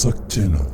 Wasak Channel.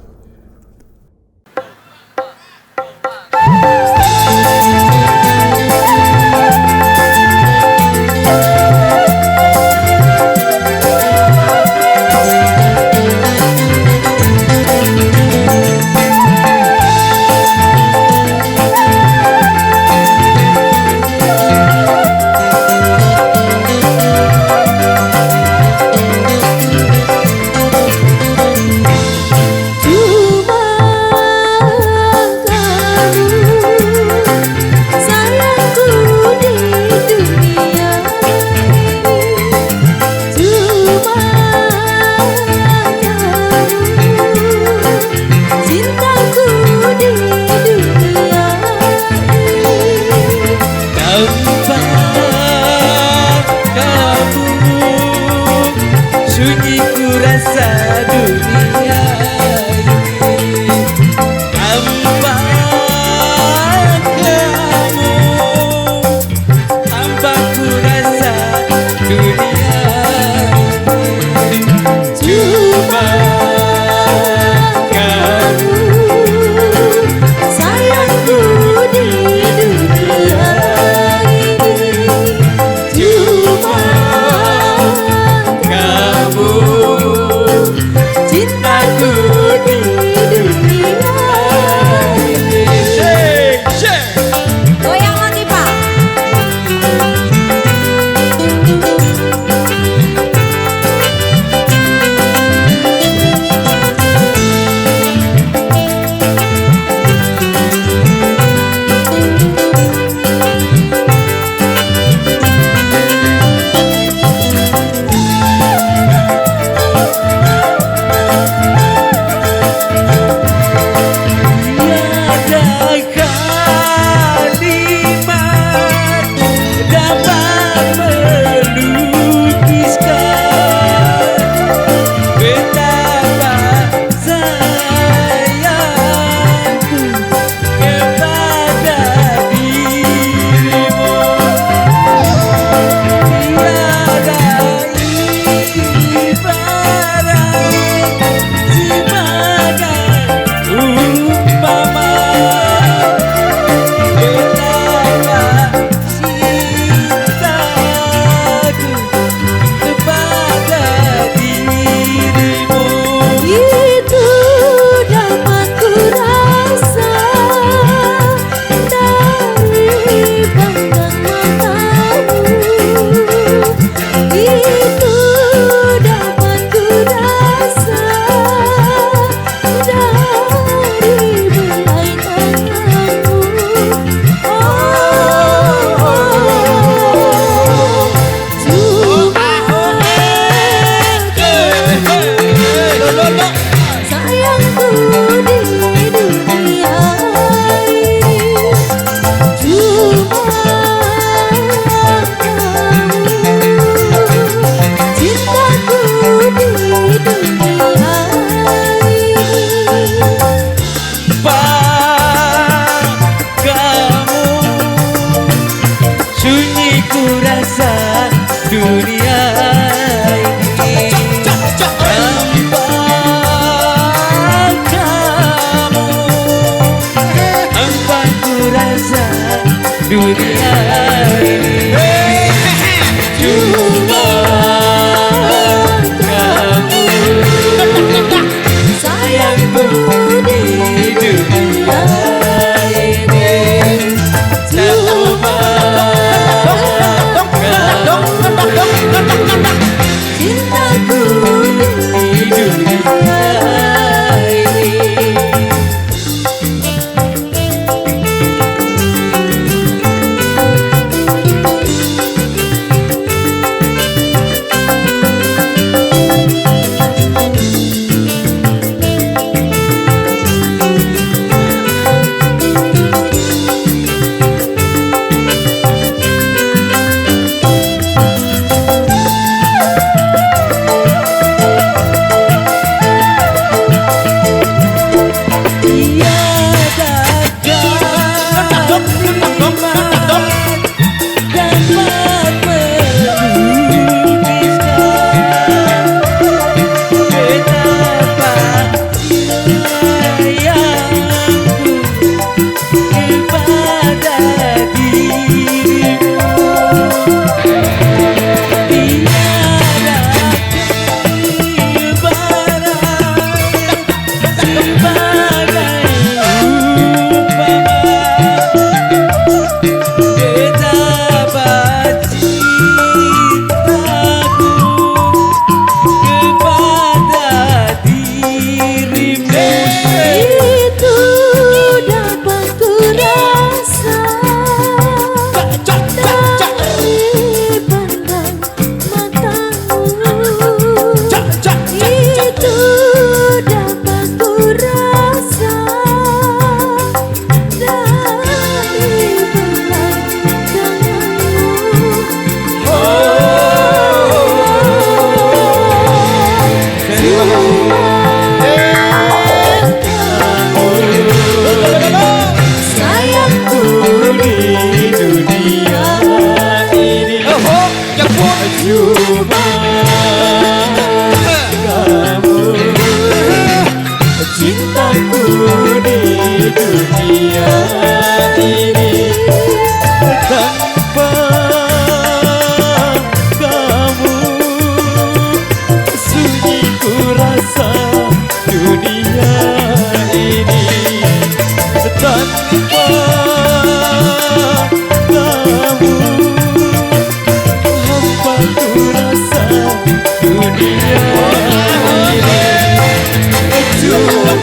Sunyi ku rasa dunia ini tanpa kamu, tanpa ku rasa dunia ini cuma kamu sayangku di dunia ini cuma cintaku di dunia ini. Goyang lagi Pak. Sunyi ku rasa dunia ini tanpa kamu, tanpa ku rasa dunia ini cuma kamu sayangku di dunia ini cuma kamu. cuma kamu cintaku di dunia ini. Tanpa kamu sunyi ku rasa dunia ini. Tanpa kamu hampa ku rasa dunia ini. Cuma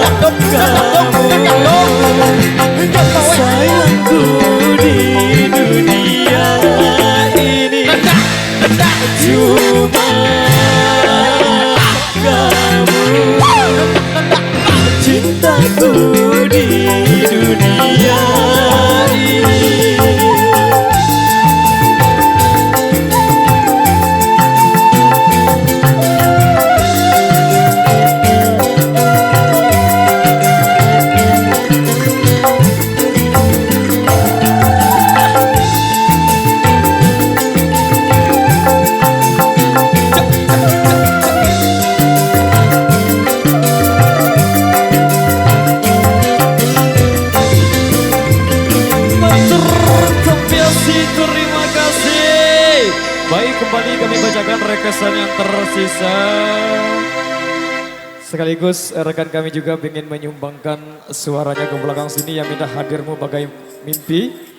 kamu sayangku di dunia ini. Cuma kamu cintaku di dunia ini. Terima kasih. Baik, kembali kami bacakan requestan yang tersisa. Sekaligus rekan kami juga ingin menyumbangkan suaranya ke belakang sini yang minta hadirmu bagai mimpi.